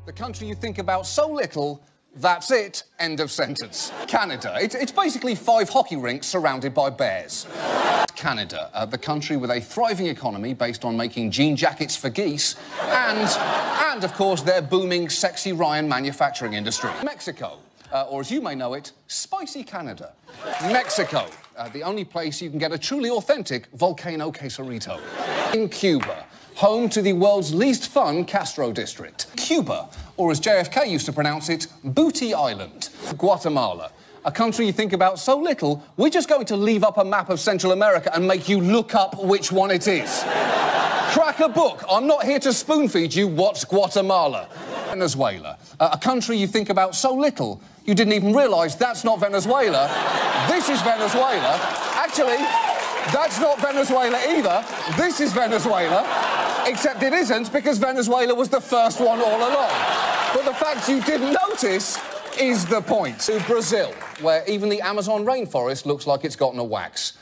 The country you think about so little, that's it, end of sentence. Canada. It's basically 5 hockey rinks surrounded by bears. Canada, the country with a thriving economy based on making jean jackets for geese and of course, their booming Sexy Ryan manufacturing industry. Mexico, or as you may know it, Spicy Canada. Mexico, the only place you can get a truly authentic volcano quesarito. In Cuba, home to the world's least fun Castro district. Cuba, or as JFK used to pronounce it, Booty Island. Guatemala, a country you think about so little, we're just going to leave up a map of Central America and make you look up which one it is. Crack a book. I'm not here to spoon-feed you what's Guatemala. Venezuela, a country you think about so little, you didn't even realise that's not Venezuela. This is Venezuela. Actually, that's not Venezuela either. This is Venezuela. Except it isn't, because Venezuela was the first one all along. But the fact you didn't notice is the point. To Brazil, where even the Amazon rainforest looks like it's gotten a wax.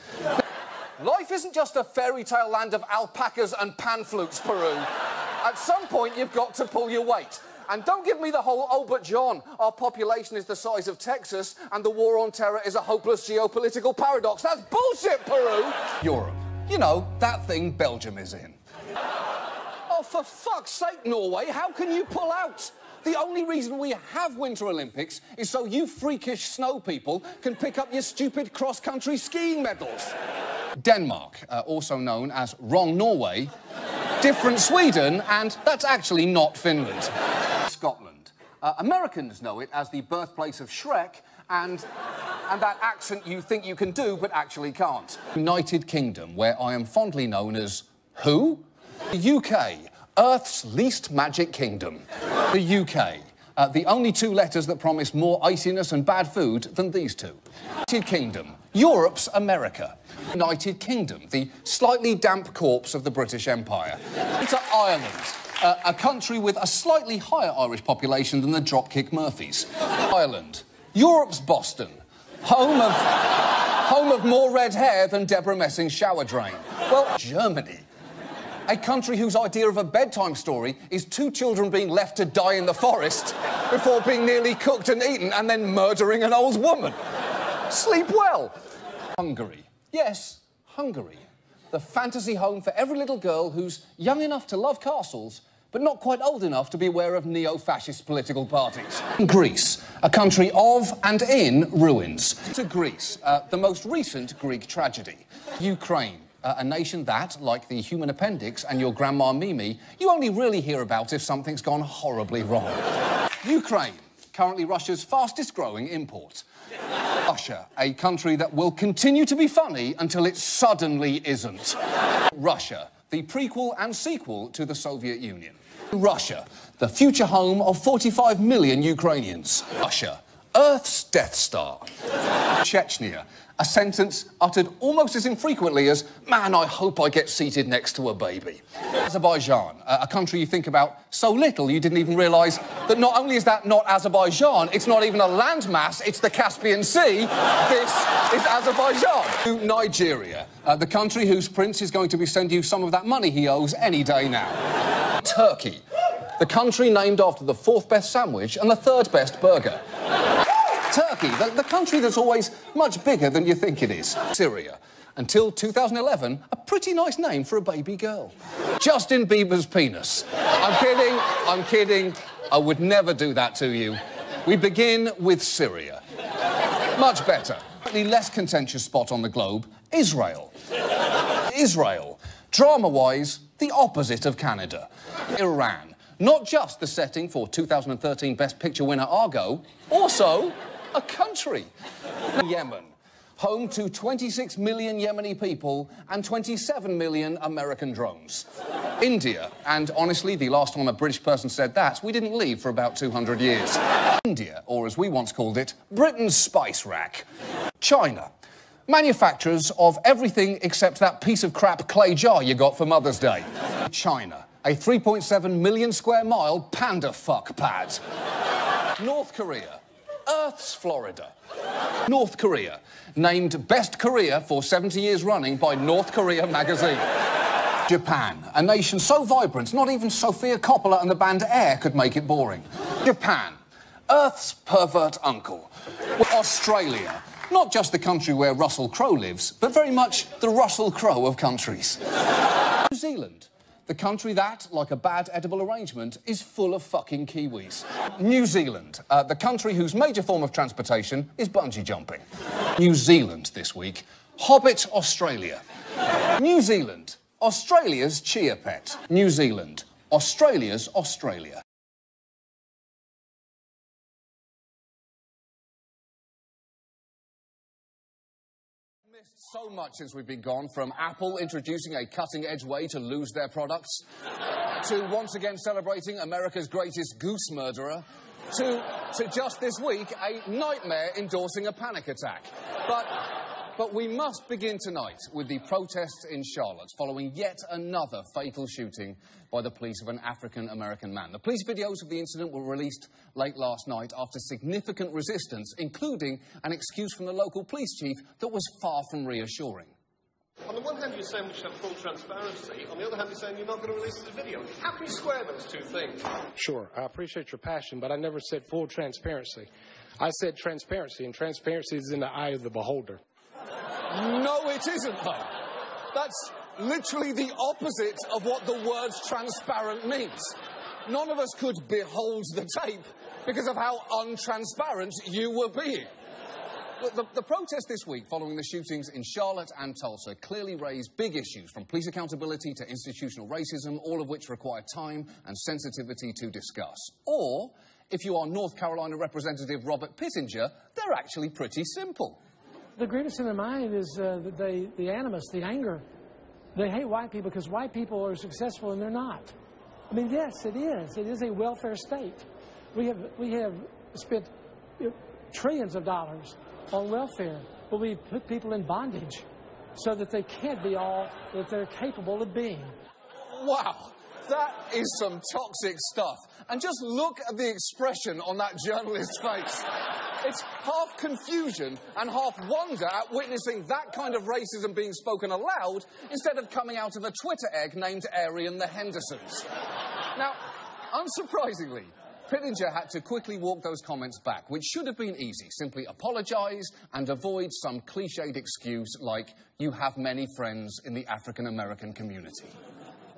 Life isn't just a fairy tale land of alpacas and pan flutes, Peru. At some point, you've got to pull your weight. And don't give me the whole, oh, but John, our population is the size of Texas and the war on terror is a hopeless geopolitical paradox. That's bullshit, Peru! Europe. You know, that thing Belgium is in. Oh, for fuck's sake, Norway, how can you pull out? The only reason we have Winter Olympics is so you freakish snow people can pick up your stupid cross-country skiing medals. Denmark, also known as Wrong Norway, different Sweden, and that's actually not Finland. Scotland. Americans know it as the birthplace of Shrek and that accent you think you can do but actually can't. United Kingdom, where I am fondly known as who? The UK, Earth's least magic kingdom. The UK, the only 2 letters that promise more iciness and bad food than these 2. United Kingdom, Europe's America. United Kingdom, the slightly damp corpse of the British Empire. To Ireland, a country with a slightly higher Irish population than the Dropkick Murphys. Ireland, Europe's Boston, home of more red hair than Deborah Messing's shower drain. Well, Germany, a country whose idea of a bedtime story is 2 children being left to die in the forest before being nearly cooked and eaten and then murdering an old woman. Sleep well. Hungary. Yes, Hungary. The fantasy home for every little girl who's young enough to love castles, but not quite old enough to be aware of neo-fascist political parties. Greece, a country of and in ruins. To Greece, the most recent Greek tragedy. Ukraine, a nation that, like the human appendix and your grandma Mimi, you only really hear about if something's gone horribly wrong. Ukraine, currently Russia's fastest-growing import. Russia, a country that will continue to be funny until it suddenly isn't. Russia, the prequel and sequel to the Soviet Union. Russia, the future home of 45 million Ukrainians. Russia, Earth's Death Star. Chechnya, a sentence uttered almost as infrequently as, man, I hope I get seated next to a baby. Azerbaijan, a country you think about so little you didn't even realise that not only is that not Azerbaijan, it's not even a landmass, it's the Caspian Sea. This is Azerbaijan. To Nigeria, the country whose prince is going to be sending you some of that money he owes any day now. Turkey, the country named after the 4th best sandwich and the 3rd best burger. Turkey, the country that's always much bigger than you think it is. Syria. Until 2011, a pretty nice name for a baby girl. Justin Bieber's penis. I'm kidding. I would never do that to you. We begin with Syria. Much better. The less contentious spot on the globe, Israel. Israel. Drama-wise, the opposite of Canada. Iran. Not just the setting for 2013 Best Picture winner Argo, also a country. Yemen, home to 26 million Yemeni people and 27 million American drones. India, and honestly, the last time a British person said that, we didn't leave for about 200 years. India, or as we once called it, Britain's spice rack. China, manufacturers of everything except that piece of crap clay jar you got for Mother's Day. China, a 3.7 million square mile panda fuck pad. North Korea, Earth's Florida. North Korea, named Best Korea for 70 years running by North Korea magazine. Japan, a nation so vibrant, not even Sofia Coppola and the band Air could make it boring. Japan, Earth's pervert uncle. Australia, not just the country where Russell Crowe lives, but very much the Russell Crowe of countries. New Zealand, the country that, like a bad edible arrangement, is full of fucking Kiwis. New Zealand, the country whose major form of transportation is bungee jumping. New Zealand this week, Hobbit, Australia. New Zealand, Australia's chia pet. New Zealand, Australia's Australia. Missed so much since we've been gone, from Apple introducing a cutting-edge way to lose their products, to once again celebrating America's greatest goose murderer, to just this week, a nightmare endorsing a panic attack. But we must begin tonight with the protests in Charlotte following yet another fatal shooting by the police of an African-American man. The police videos of the incident were released late last night after significant resistance, including an excuse from the local police chief that was far from reassuring. On the one hand, you're saying we should have full transparency. On the other hand, you're saying you're not going to release the video. How can you square those two things? Sure. I appreciate your passion, but I never said full transparency. I said transparency, and transparency is in the eye of the beholder. No, it isn't, though. That's literally the opposite of what the word transparent means. None of us could behold the tape because of how untransparent you were being. The protest this week following the shootings in Charlotte and Tulsa clearly raised big issues, from police accountability to institutional racism, all of which require time and sensitivity to discuss. Or, if you are North Carolina Representative Robert Pittenger, they're actually pretty simple. The grievance in their mind is the animus, the anger. They hate white people because white people are successful and they're not. I mean, yes, it is. It is a welfare state. We have spent trillions of dollars on welfare, but we put people in bondage so that they can't be all that they're capable of being. Wow, that is some toxic stuff. And just look at the expression on that journalist's face. It's half confusion and half wonder at witnessing that kind of racism being spoken aloud instead of coming out of a Twitter egg named Arian the Hendersons. Now, unsurprisingly, Pittenger had to quickly walk those comments back, which should have been easy. Simply apologise and avoid some cliched excuse like, you have many friends in the African-American community.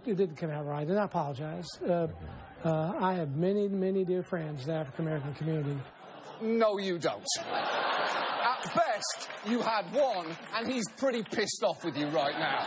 It didn't come out right, and I apologize. I have many, many dear friends in the African-American community. No, you don't. At best, you had one, and he's pretty pissed off with you right now.